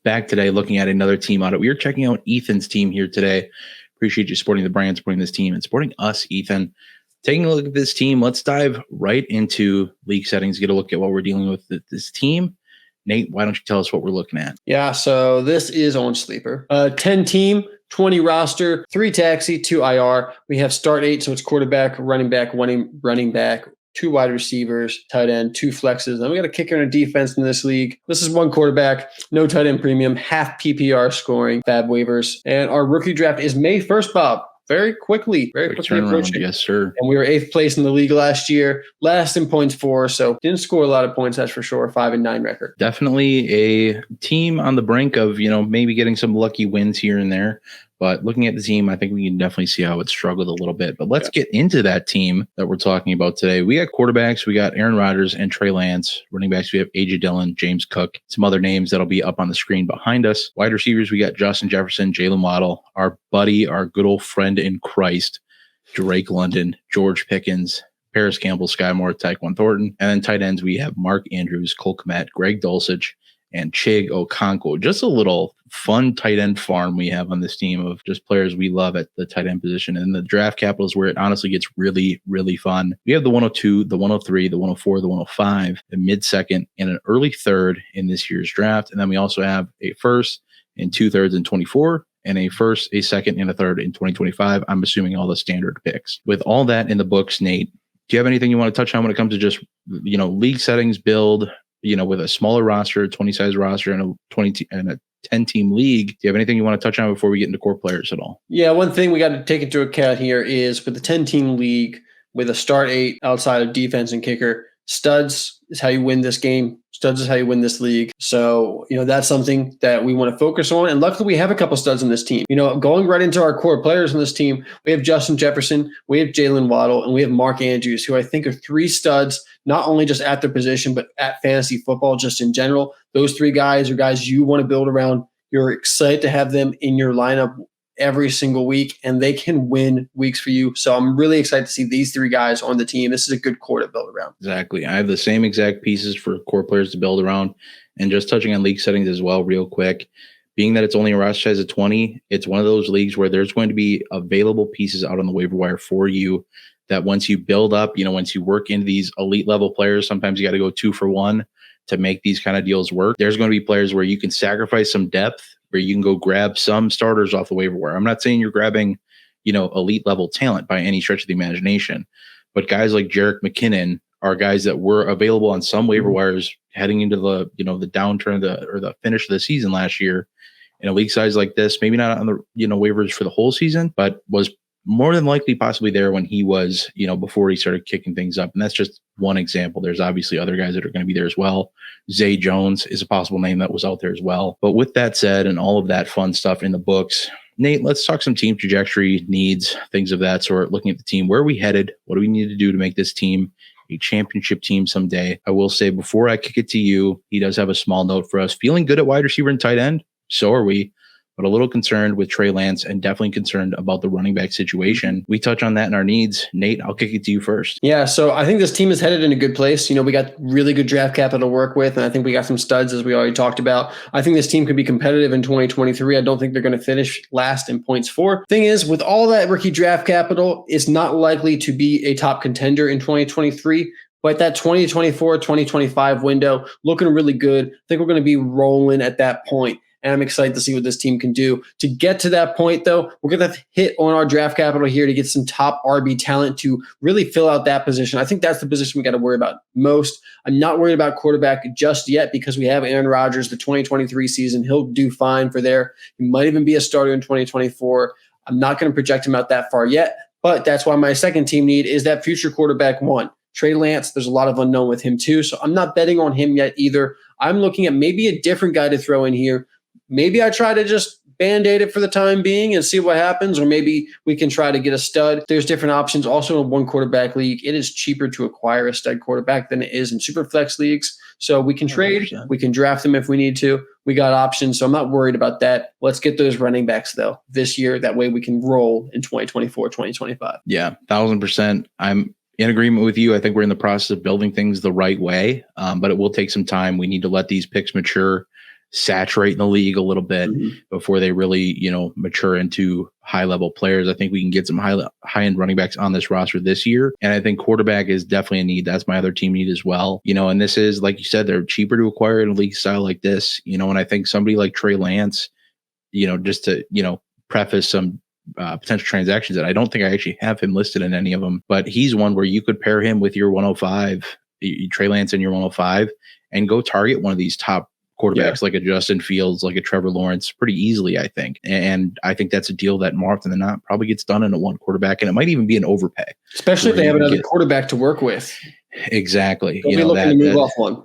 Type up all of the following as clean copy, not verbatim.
back today looking at another team audit. We are checking out Ethan's team here today. Appreciate you supporting the brand, supporting this team, and supporting us, Ethan. Taking a look at this team, let's dive right into league settings, get a look at what we're dealing with this team. Nate, why don't you tell us what we're looking at? Yeah, so this is on Sleeper. 10 team, 20 roster, 3 taxi, 2 IR. We have start 8, so it's quarterback, running back, running back, 2 wide receivers, tight end, 2 flexes. Then we got a kicker and a defense in this league. This is 1 quarterback, no tight end premium, half PPR scoring, fab waivers. And our rookie draft is May 1st, Bob. Very quickly approaching. Yes, sir. And we were 8th place in the league last year, last in points for, so didn't score a lot of points, that's for sure. 5-9 record. Definitely a team on the brink of, maybe getting some lucky wins here and there. But looking at the team, I think we can definitely see how it struggled a little bit. But let's get into that team that we're talking about today. We got quarterbacks. We got Aaron Rodgers and Trey Lance. Running backs, we have A.J. Dillon, James Cook, some other names that'll be up on the screen behind us. Wide receivers, we got Justin Jefferson, Jalen Waddle, our buddy, our good old friend in Christ, Drake London, George Pickens, Paris Campbell, Sky Moore, Tyquan Thornton. And then tight ends, we have Mark Andrews, Cole Kmet, Greg Dulcich, and Chig Okonkwo. Just a little fun tight end farm we have on this team of just players we love at the tight end position. And the draft capital is where it honestly gets really, really fun. We have the 102, the 103, the 104, the 105, the mid-second, and an early third in this year's draft. And then we also have a first and 2/3 in 24, and a first, a second, and a third in 2025. I'm assuming all the standard picks. With all that in the books, Nate, do you have anything you want to touch on when it comes to just, league settings, build, with a smaller roster, 20 size roster, and a 10-team league? Do you have anything you want to touch on before we get into core players at all? Yeah, one thing we got to take into account here is with the 10-team league, with a start 8 outside of defense and kicker, studs is how you win this game. Studs is how you win this league. So, that's something that we want to focus on. And luckily, we have a couple studs in this team. Going right into our core players in this team, we have Justin Jefferson, we have Jalen Waddle, and we have Mark Andrews, who I think are 3 studs, not only just at their position, but at fantasy football just in general. Those 3 guys are guys you want to build around. You're excited to have them in your lineup every single week, and they can win weeks for you. So I'm really excited to see these 3 guys on the team. This is a good core to build around. Exactly. I have the same exact pieces for core players to build around. And just touching on league settings as well, real quick, being that it's only a roster size of 20, it's one of those leagues where there's going to be available pieces out on the waiver wire for you that once you build up, once you work into these elite level players, sometimes you got to go 2 for 1 to make these kind of deals work. There's going to be players where you can sacrifice some depth, where you can go grab some starters off the waiver wire. I'm not saying you're grabbing, elite level talent by any stretch of the imagination, but guys like Jerick McKinnon are guys that were available on some waiver wires heading into the, the downturn or the finish of the season last year in a league size like this, maybe not on the, waivers for the whole season, but was more than likely possibly there when he was, before he started kicking things up. And that's just one example. There's obviously other guys that are going to be there as well. Zay Jones is a possible name that was out there as well. But with that said, and all of that fun stuff in the books, Nate, let's talk some team trajectory, needs, things of that sort. Looking at the team, where are we headed? What do we need to do to make this team a championship team someday? I will say before I kick it to you, he does have a small note for us. Feeling good at wide receiver and tight end. So are we. But a little concerned with Trey Lance and definitely concerned about the running back situation. We touch on that in our needs. Nate, I'll kick it to you first. Yeah, so I think this team is headed in a good place. We got really good draft capital to work with, and I think we got some studs, as we already talked about. I think this team could be competitive in 2023. I don't think they're going to finish last in points for. Thing is, with all that rookie draft capital, it's not likely to be a top contender in 2023. But that 2024, 2025 window looking really good. I think we're going to be rolling at that point. And I'm excited to see what this team can do. To get to that point, though, we're going to hit on our draft capital here to get some top RB talent to really fill out that position. I think that's the position we got to worry about most. I'm not worried about quarterback just yet because we have Aaron Rodgers, the 2023 season. He'll do fine for there. He might even be a starter in 2024. I'm not going to project him out that far yet, but that's why my second team need is that future quarterback 1. Trey Lance, there's a lot of unknown with him too, so I'm not betting on him yet either. I'm looking at maybe a different guy to throw in here. Maybe I try to just Band-Aid it for the time being and see what happens, or maybe we can try to get a stud. There's different options. Also in 1 quarterback league, it is cheaper to acquire a stud quarterback than it is in super flex leagues. So we can trade, 100%. We can draft them if we need to. We got options, so I'm not worried about that. Let's get those running backs, though, this year. That way we can roll in 2024, 2025. Yeah, 1,000%. I'm in agreement with you. I think we're in the process of building things the right way, but it will take some time. We need to let these picks mature, saturate in the league a little bit before they really, mature into high-level players. I think we can get some high-end running backs on this roster this year. And I think quarterback is definitely a need. That's my other team need as well. And this is, like you said, they're cheaper to acquire in a league style like this. And I think somebody like Trey Lance, just to, preface some potential transactions that I don't think I actually have him listed in any of them, but he's one where you could pair him with your 105, Trey Lance in your 105, and go target one of these top quarterbacks like a Justin Fields, like a Trevor Lawrence pretty easily, I think. And I think that's a deal that more often than not probably gets done in a one quarterback, and it might even be an overpay. Especially if they have another quarterback to work with. Exactly. They'll be looking to move off one.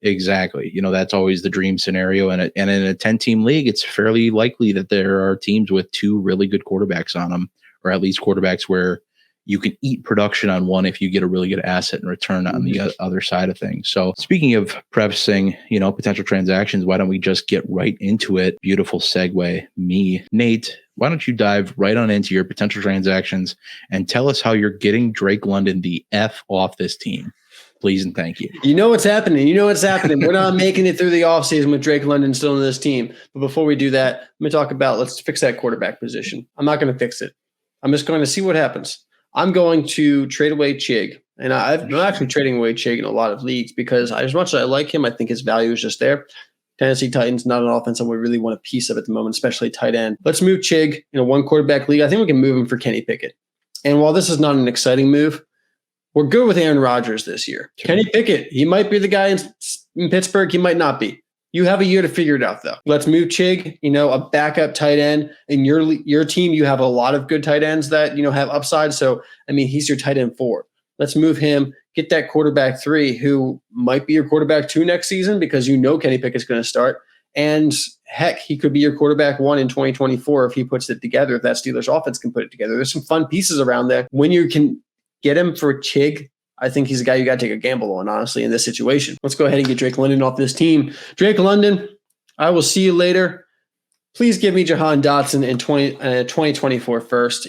Exactly. That's always the dream scenario. And in a 10-team league, it's fairly likely that there are teams with two really good quarterbacks on them, or at least quarterbacks where you can eat production on one if you get a really good asset in return on the other side of things. So speaking of prefacing, potential transactions, why don't we just get right into it? Beautiful segue. Nate, why don't you dive right on into your potential transactions and tell us how you're getting Drake London the F off this team? Please and thank you. You know what's happening. We're not making it through the offseason with Drake London still in this team. But before we do that, let me talk about, let's fix that quarterback position. I'm not going to fix it. I'm just going to see what happens. I'm going to trade away Chig. And I'm actually trading away Chig in a lot of leagues because as much as I like him, I think his value is just there. Tennessee Titans, not an offense that we really want a piece of at the moment, especially tight end. Let's move Chig in a one quarterback league. I think we can move him for Kenny Pickett. And while this is not an exciting move, we're good with Aaron Rodgers this year. Sure. Kenny Pickett, he might be the guy in Pittsburgh. He might not be. You have a year to figure it out, though. Let's move Chig, a backup tight end. In your team, you have a lot of good tight ends that, have upside. So, he's your tight end 4. Let's move him, get that quarterback 3 who might be your quarterback 2 next season because Kenny Pickett's going to start. And heck, he could be your quarterback 1 in 2024 if he puts it together, if that Steelers offense can put it together. There's some fun pieces around there. When you can get him for Chig, I think he's a guy you got to take a gamble on, honestly, in this situation. Let's go ahead and get Drake London off this team. Drake London, I will see you later. Please give me Jahan Dotson in 2024 first.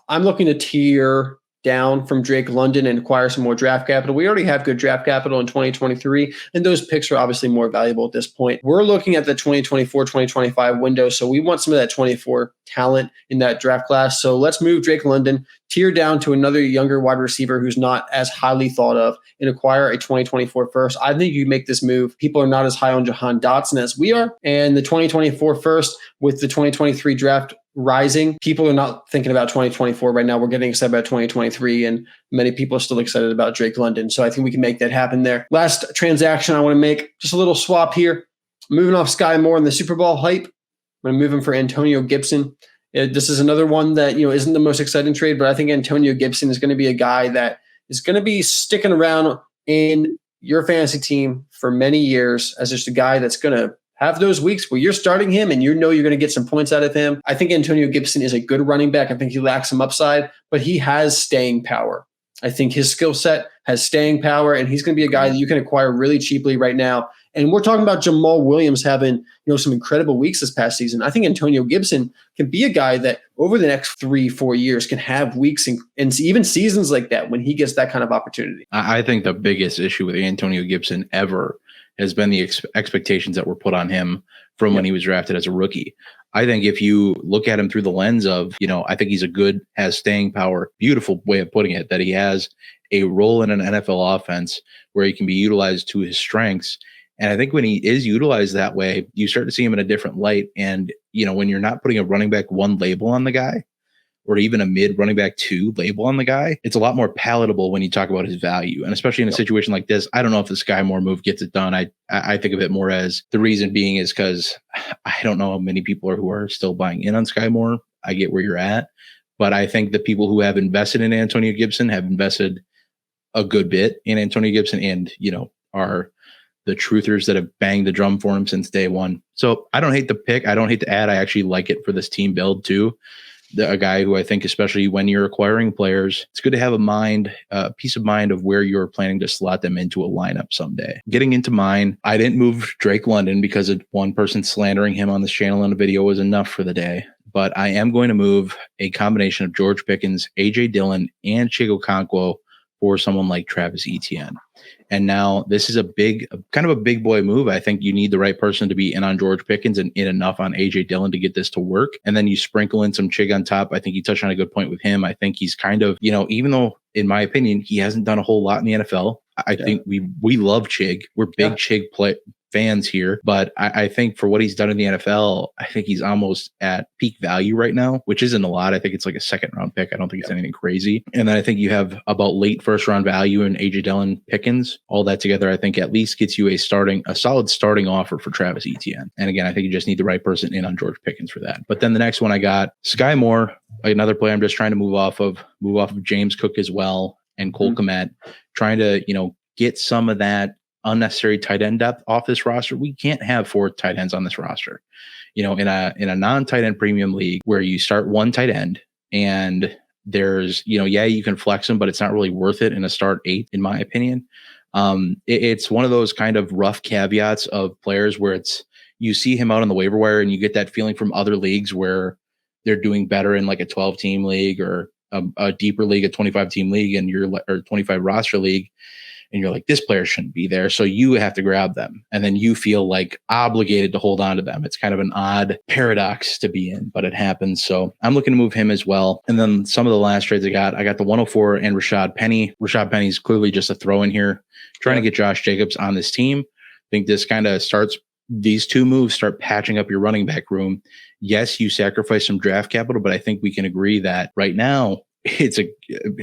I'm looking to tier down from Drake London and acquire some more draft capital. We already have good draft capital in 2023, and those picks are obviously more valuable at this point. We're looking at the 2024-2025 window, so we want some of that 24 talent in that draft class. So let's move Drake London, tier down to another younger wide receiver who's not as highly thought of, and acquire a 2024 first. I think you make this move. People are not as high on Jahan Dotson as we are, and the 2024 first with the 2023 draft rising, people are not thinking about 2024 right now. We're getting excited about 2023, and many people are still excited about Drake London. So I think we can make that happen there. Last transaction I want to make, just a little swap here. Moving off Sky Moore in the Super Bowl hype. I'm going to move him for Antonio Gibson. This is another one that isn't the most exciting trade, but I think Antonio Gibson is going to be a guy that is going to be sticking around in your fantasy team for many years as just a guy that's going to have those weeks where you're starting him and you're going to get some points out of him. I think Antonio Gibson is a good running back. I think he lacks some upside, but he has staying power. I think his skill set has staying power, and he's going to be a guy that you can acquire really cheaply right now. And we're talking about Jamal Williams having, some incredible weeks this past season. I think Antonio Gibson can be a guy that over the next 3-4 years can have weeks and even seasons like that when he gets that kind of opportunity. I think the biggest issue with Antonio Gibson ever has been the expectations that were put on him from when he was drafted as a rookie. I think if you look at him through the lens of, I think he's has staying power, beautiful way of putting it, that he has a role in an NFL offense where he can be utilized to his strengths. And I think when he is utilized that way, you start to see him in a different light. And, when you're not putting a running back 1 label on the guy, or even a mid running back 2 label on the guy, it's a lot more palatable when you talk about his value. And especially in a situation like this, I don't know if the Sky Moore move gets it done. I think of it more as the reason being is because I don't know how many people who are still buying in on Sky Moore. I get where you're at, but I think the people who have invested in Antonio Gibson have invested a good bit in Antonio Gibson and, are the truthers that have banged the drum for him since day one. So I don't hate the pick. I don't hate the ad. I actually like it for this team build too. A guy who I think, especially when you're acquiring players, it's good to have a peace of mind of where you're planning to slot them into a lineup someday. Getting into mine, I didn't move Drake London because of one person slandering him on this channel in a video was enough for the day. But I am going to move a combination of George Pickens, AJ Dillon, and Chig Okonkwo for someone like Travis Etienne. And now this is kind of a big boy move. I think you need the right person to be in on George Pickens and in enough on AJ Dillon to get this to work. And then you sprinkle in some Chig on top. I think you touched on a good point with him. I think he's kind of, even though in my opinion, he hasn't done a whole lot in the NFL. I think we love Chig. We're big Chig fans here, but I think for what he's done in the NFL, I think he's almost at peak value right now, which isn't a lot. I think it's like a second round pick. I don't think it's anything crazy. And then I think you have about late first round value in AJ Dillon, Pickens. All that together, I think at least gets you a solid starting offer for Travis Etienne. And again, I think you just need the right person in on George Pickens for that. But then the next one I got Sky Moore, another player I'm just trying to move off of James Cook as well, and Cole Kmet, trying to, get some of that unnecessary tight end depth off this roster. We can't have 4 tight ends on this roster. In a non-tight end premium league where you start one tight end and there's, you can flex them, but it's not really worth it in a start 8, in my opinion. It's one of those kind of rough caveats of players where you see him out on the waiver wire and you get that feeling from other leagues where they're doing better in like a 12-team league or a deeper league, a 25-team league, or 25 roster league. And you're like, this player shouldn't be there. So you have to grab them. And then you feel like obligated to hold on to them. It's kind of an odd paradox to be in, but it happens. So I'm looking to move him as well. And then some of the last trades I got the 104 and Rashad Penny. Rashad Penny's clearly just a throw in here, trying to get Josh Jacobs on this team. I think this kind of these 2 moves start patching up your running back room. Yes, you sacrifice some draft capital, but I think we can agree that right now,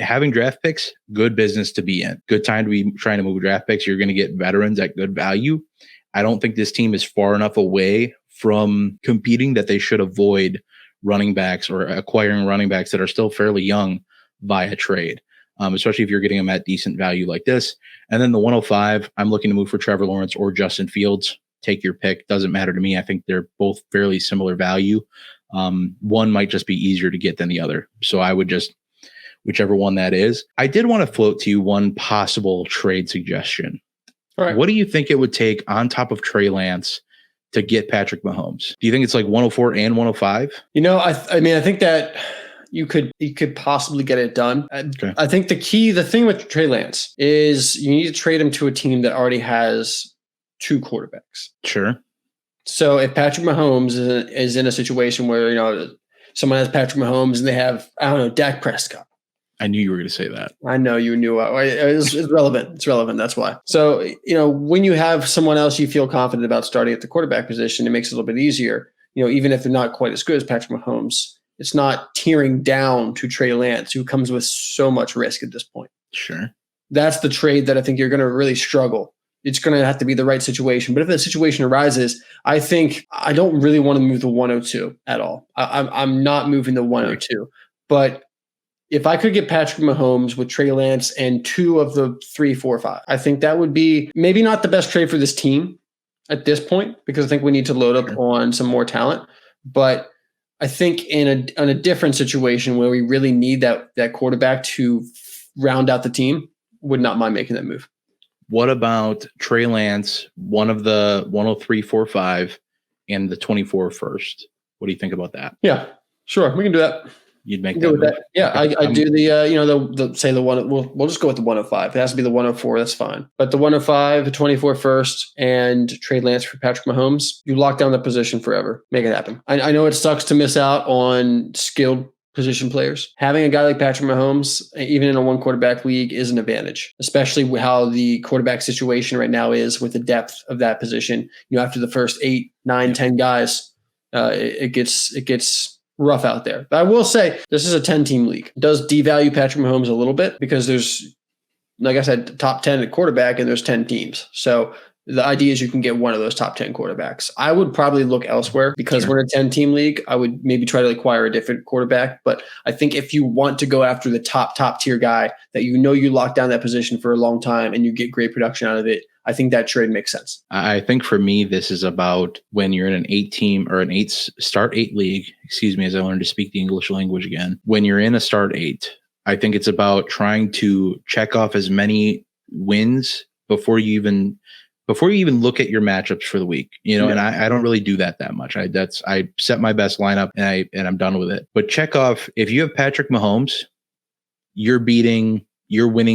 having draft picks, good business to be in. Good time to be trying to move draft picks. You're going to get veterans at good value. I don't think this team is far enough away from competing that they should avoid running backs or acquiring running backs that are still fairly young via trade, especially if you're getting them at decent value like this. And then the 105, I'm looking to move for Trevor Lawrence or Justin Fields. Take your pick. Doesn't matter to me. I think they're both fairly similar value. One might just be easier to get than the other. So I would just whichever one that is. I did want to float to you one possible trade suggestion. All right. What do you think it would take on top of Trey Lance to get Patrick Mahomes? Do you think it's like 104 and 105? I think that you could possibly get it done. Okay. I think the thing with Trey Lance is you need to trade him to a team that already has 2 quarterbacks. Sure. So if Patrick Mahomes is in a situation where, someone has Patrick Mahomes and they have, Dak Prescott. I knew you were going to say that. I know you knew. It's relevant. It's relevant. That's why. So, when you have someone else you feel confident about starting at the quarterback position, it makes it a little bit easier. Even if they're not quite as good as Patrick Mahomes, it's not tearing down to Trey Lance, who comes with so much risk at this point. Sure. That's the trade that I think you're going to really struggle. It's going to have to be the right situation. But if that situation arises, I think I don't really want to move the 102 at all. I'm not moving the 102. But if I could get Patrick Mahomes with Trey Lance and 2 of the 3, 4, 5, I think that would be maybe not the best trade for this team at this point, because I think we need to load up on some more talent. But I think in a different situation where we really need that quarterback to round out the team, would not mind making that move. What about Trey Lance, one of the 103, 4, 5, and the 24 first? What do you think about that? Yeah, sure. We can do that. You'd make that move? That. Yeah, I do the one. We'll just go with the 105. It has to be the 104. That's fine. But the 105, the 24 first, and Trey Lance for Patrick Mahomes, you lock down the position forever. Make it happen. I know it sucks to miss out on skilled position players. Having a guy like Patrick Mahomes, even in a 1 quarterback league, is an advantage, especially with how the quarterback situation right now is with the depth of that position. After the first 8, 9, 10 guys, it gets rough out there. But I will say this is a 10-team league. It does devalue Patrick Mahomes a little bit because there's, like I said, top 10 at quarterback and there's 10 teams. So the idea is you can get one of those top 10 quarterbacks. I would probably look elsewhere because we're in a 10-team league. I would maybe try to acquire a different quarterback. But I think if you want to go after the top tier guy that you lock down that position for a long time and you get great production out of it, I think that trade makes sense. I think for me, this is about when you're in an 8-team or an start 8 league, as I learned to speak the English language again. When you're in a start 8, I think it's about trying to check off as many wins before you even look at your matchups for the week, and I don't really do that much. I set my best lineup and I'm done with it. But check off, if you have Patrick Mahomes, you're winning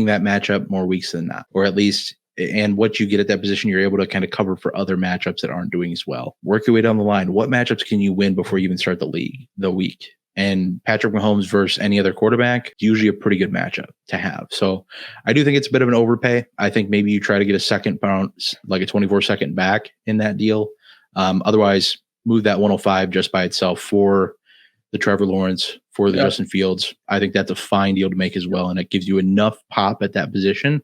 that matchup more weeks than not, or at least and what you get at that position, you're able to kind of cover for other matchups that aren't doing as well. Work your way down the line. What matchups can you win before you even start the week? And Patrick Mahomes versus any other quarterback, usually a pretty good matchup to have. So I do think it's a bit of an overpay. I think maybe you try to get a second bounce, like a 24-second back in that deal. Otherwise, move that 105 just by itself for the Trevor Lawrence, for the Justin Fields. I think that's a fine deal to make as well. And it gives you enough pop at that position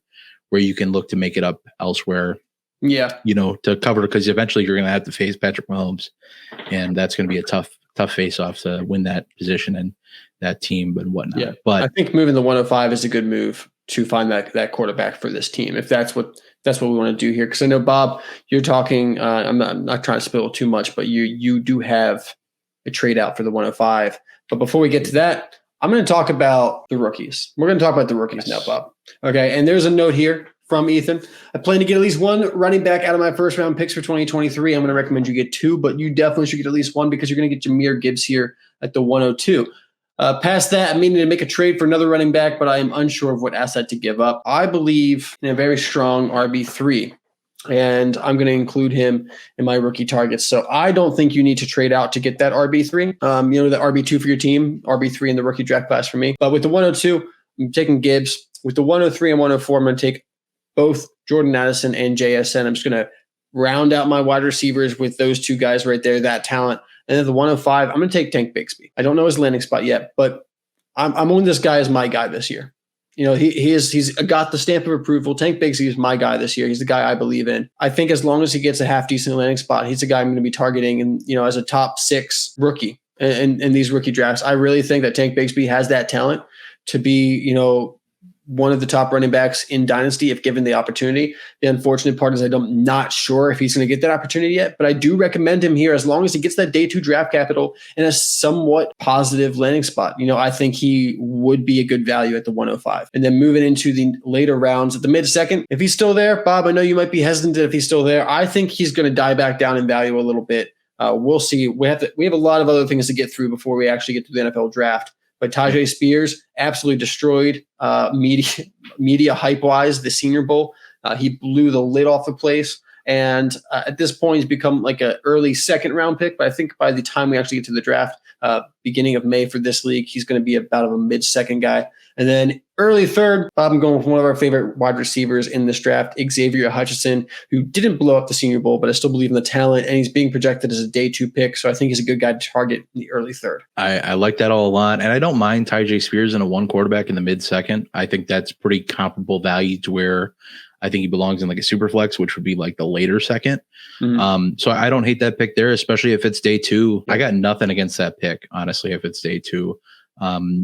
where you can look to make it up elsewhere. Yeah. To cover, because eventually you're going to have to face Patrick Mahomes. And that's going to be a tough face-off to win that position and that team and whatnot. Yeah. But I think moving the 105 is a good move to find that quarterback for this team, if that's what we want to do here. Because I know, Bob, you're talking. I'm not trying to spill too much, but you do have a trade out for the 105. But before we get to that, I'm going to talk about the rookies. We're going to talk about the rookies now, Bob. Okay, and there's a note here from Ethan. I plan to get at least one running back out of my first round picks for 2023. I'm going to recommend you get two, but you definitely should get at least one because you're going to get Jahmyr Gibbs here at the 102. Past that, I'm meaning to make a trade for another running back, but I am unsure of what asset to give up. I believe in a very strong RB3, and I'm going to include him in my rookie targets. So I don't think you need to trade out to get that RB3. The RB2 for your team, RB3 in the rookie draft class for me. But with the 102, I'm taking Gibbs. With the 103 and 104, I'm going to take both Jordan Addison and JSN. I'm just going to round out my wide receivers with those two guys right there, that talent. And then the 105, I'm going to take Tank Bigsby. I don't know his landing spot yet, but I'm on this guy as my guy this year. He's got the stamp of approval. Tank Bigsby is my guy this year. He's the guy I believe in. I think as long as he gets a half decent landing spot, he's the guy I'm going to be targeting and, as a top 6 rookie in these rookie drafts. I really think that Tank Bigsby has that talent to be, one of the top running backs in Dynasty if given the opportunity. The unfortunate part is I'm not sure if he's going to get that opportunity yet, but I do recommend him here as long as he gets that day 2 draft capital and a somewhat positive landing spot. I think he would be a good value at the 105. And then moving into the later rounds at the mid-second, if he's still there, Bob, I know you might be hesitant if he's still there. I think he's going to die back down in value a little bit. We'll see. We have a lot of other things to get through before we actually get to the NFL draft. But Tajay Spears absolutely destroyed media hype-wise the Senior Bowl. He blew the lid off the place. And at this point, he's become like an early second-round pick. But I think by the time we actually get to the draft, beginning of May for this league, he's going to be about a mid-second guy. And then early third, Bob, I'm going with one of our favorite wide receivers in this draft, Xavier Hutchinson, who didn't blow up the Senior Bowl, but I still believe in the talent, and he's being projected as a day 2 pick. So I think he's a good guy to target in the early third. I like that all a lot, and I don't mind Tajay Spears in a 1 quarterback in the mid-second. I think that's pretty comparable value to where I think he belongs in like a super flex, which would be like the later second. Mm-hmm. So I don't hate that pick there, especially if it's day 2. I got nothing against that pick, honestly, if it's day 2.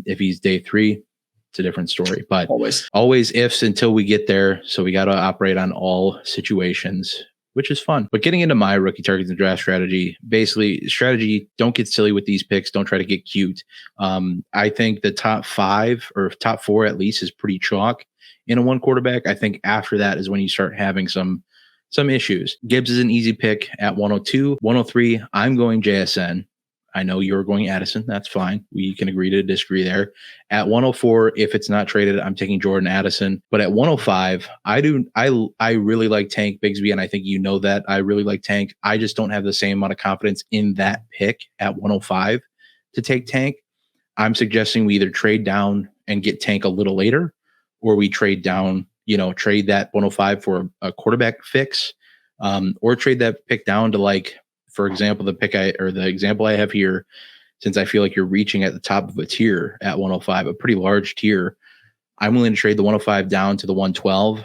If he's day 3, it's a different story, but always ifs until we get there. So we got to operate on all situations, which is fun. But getting into my rookie targets and draft strategy, don't get silly with these picks. Don't try to get cute. I think the top 5 or top 4 at least is pretty chalk in a 1 quarterback. I think after that is when you start having some issues. Gibbs is an easy pick at 102. 103, I'm going JSN. I know you're going Addison. That's fine. We can agree to disagree there. At 104, if it's not traded, I'm taking Jordan Addison. But at 105, I really like Tank Bigsby, and I think you know that. I really like Tank. I just don't have the same amount of confidence in that pick at 105 to take Tank. I'm suggesting we either trade down and get Tank a little later, or we trade down, trade that 105 for a quarterback fix, or trade that pick down to for example, the example I have here, since I feel like you're reaching at the top of a tier at 105, a pretty large tier, I'm willing to trade the 105 down to the 112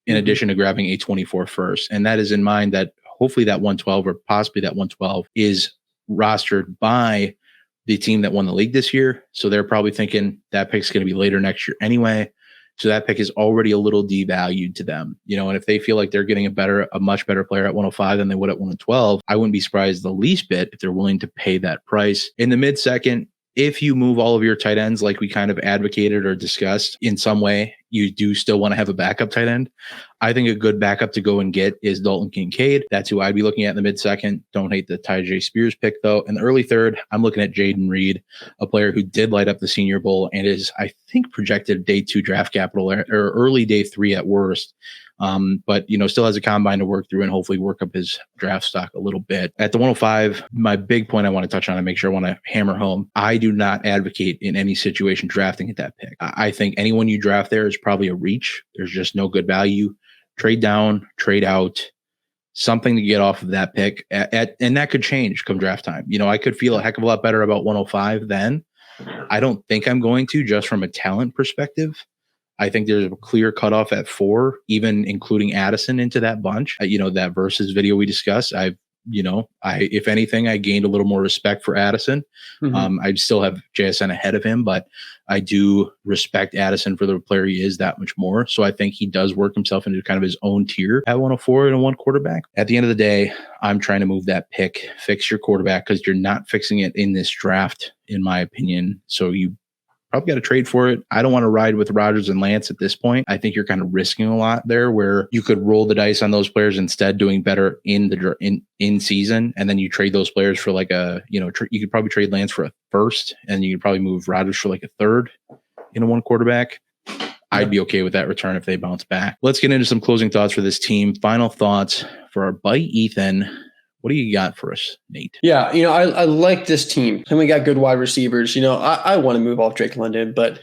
in addition to grabbing a 24 first. And that is in mind that hopefully that 112 or possibly that 112 is rostered by the team that won the league this year. So they're probably thinking that pick's going to be later next year anyway. So that pick is already a little devalued to them, and if they feel like they're getting a much better player at 105 than they would at 112, I wouldn't be surprised the least bit if they're willing to pay that price. In the mid-second, if you move all of your tight ends like we kind of advocated or discussed in some way, you do still want to have a backup tight end. I think a good backup to go and get is Dalton Kincaid. That's who I'd be looking at in the mid-second. Don't hate the Tyjae Spears pick, though. In the early third, I'm looking at Jaden Reed, a player who did light up the Senior Bowl and is, I think, projected day 2 draft capital or early day 3 at worst. But, still has a combine to work through and hopefully work up his draft stock a little bit. At the 105, my big point I want to touch on and make sure I want to hammer home, I do not advocate in any situation drafting at that pick. I think anyone you draft there is probably a reach. There's just no good value. Trade down, trade out, something to get off of that pick. And that could change come draft time. I could feel a heck of a lot better about 105 then. I don't think I'm going to, just from a talent perspective. I think there's a clear cutoff at 4, even including Addison into that bunch. That versus video we discussed, if anything, I gained a little more respect for Addison. Mm-hmm. I still have JSN ahead of him, but I do respect Addison for the player he is that much more. So I think he does work himself into kind of his own tier at 104 and a 1 quarterback. At the end of the day, I'm trying to move that pick, fix your quarterback, because you're not fixing it in this draft, in my opinion. So you probably got to trade for it. I don't want to ride with Rodgers and Lance at this point. I think you're kind of risking a lot there, where you could roll the dice on those players instead, doing better in season, and then you trade those players for like you could probably trade Lance for a first, and you could probably move Rodgers for like a third in a 1 quarterback. I'd be okay with that return if they bounce back. Let's get into some closing thoughts for this team. Final thoughts for our buddy Ethan. What do you got for us, Nate? Yeah, I like this team. And we got good wide receivers. I want to move off Drake London, but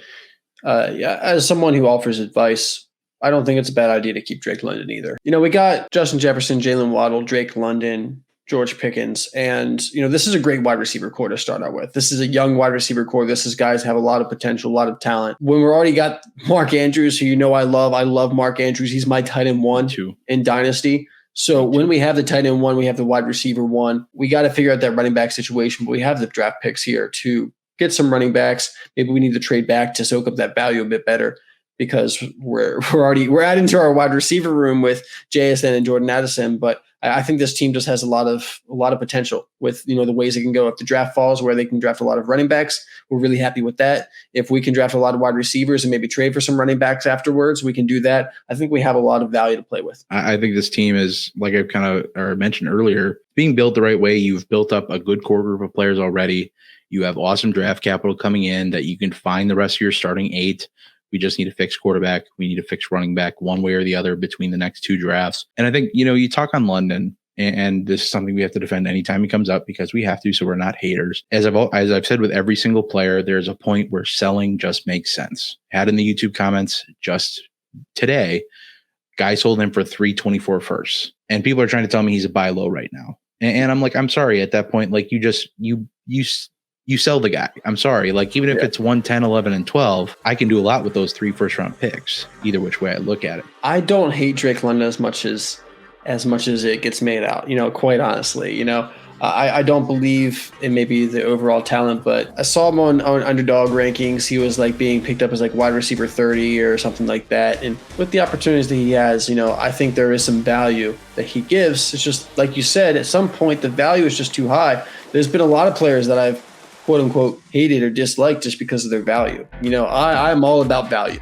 as someone who offers advice, I don't think it's a bad idea to keep Drake London either. We got Justin Jefferson, Jalen Waddle, Drake London, George Pickens. And, this is a great wide receiver core to start out with. This is a young wide receiver core. This is guys have a lot of potential, a lot of talent. When we're already got Mark Andrews, who I love Mark Andrews. He's my tight end 1 in Dynasty. So when we have the tight end 1, we have the wide receiver 1. We got to figure out that running back situation, but we have the draft picks here to get some running backs. Maybe we need to trade back to soak up that value a bit better, because we're adding to our wide receiver room with JSN and Jordan Addison. But I think this team just has a lot of potential with the ways it can go. If the draft falls where they can draft a lot of running backs, we're really happy with that. If we can draft a lot of wide receivers and maybe trade for some running backs afterwards, we can do that. I think we have a lot of value to play with. I think this team is, like I mentioned earlier, being built the right way. You've built up a good core group of players already. You have awesome draft capital coming in that you can find the rest of your starting 8. We just need to fix quarterback. We need to fix running back one way or the other between the next 2 drafts. And I think, you talk on London, and this is something we have to defend anytime he comes up, because we have to, so we're not haters. As I've said with every single player, there's a point where selling just makes sense. Had in the YouTube comments just today, guy sold him for 324 first. And people are trying to tell me he's a buy low right now. And I'm like, I'm sorry, at that point, like you sell the guy. I'm sorry. Like, even if it's 1, 10, 11, and 12, I can do a lot with those 3 first-round picks, either which way I look at it. I don't hate Drake London as much as it gets made out, quite honestly. I don't believe in maybe the overall talent, but I saw him on underdog rankings. He was like being picked up as like wide receiver 30 or something like that. And with the opportunities that he has, I think there is some value that he gives. It's just like you said, at some point, the value is just too high. There's been a lot of players that I've quote unquote hated or disliked just because of their value. I'm all about value.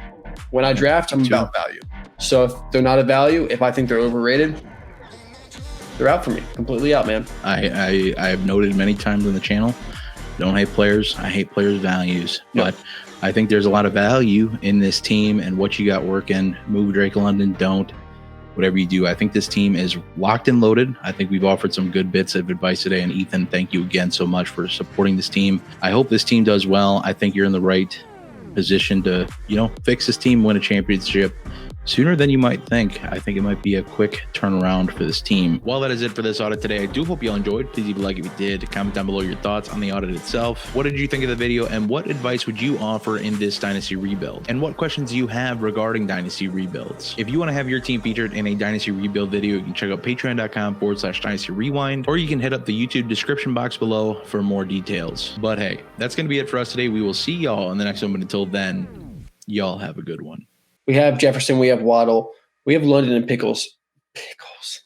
When I draft, I'm about value. So if they're not a value, if I think they're overrated, they're out for me. Completely out, man. I have noted many times on the channel, don't hate players. I hate players' values. Yep. But I think there's a lot of value in this team and what you got working. Move Drake London, don't. Whatever you do, I think this team is locked and loaded. I think we've offered some good bits of advice today. And Ethan, thank you again so much for supporting this team. I hope this team does well. I think you're in the right position to, fix this team, win a championship sooner than you might think. I think it might be a quick turnaround for this team. Well, that is it for this audit today. I do hope you all enjoyed. Please leave a like if you did. Comment down below your thoughts on the audit itself. What did you think of the video, and what advice would you offer in this Dynasty Rebuild? And what questions do you have regarding Dynasty Rebuilds? If you want to have your team featured in a Dynasty Rebuild video, you can check out patreon.com/Dynasty Rewind, or you can hit up the YouTube description box below for more details. But hey, that's going to be it for us today. We will see y'all in the next one, but until then, y'all have a good one. We have Jefferson, we have Waddle, we have London and Pickles. Pickles.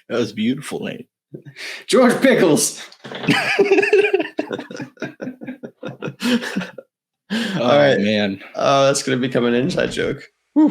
That was beautiful, Nate. George Pickles. All right. man. Oh, that's going to become an inside joke.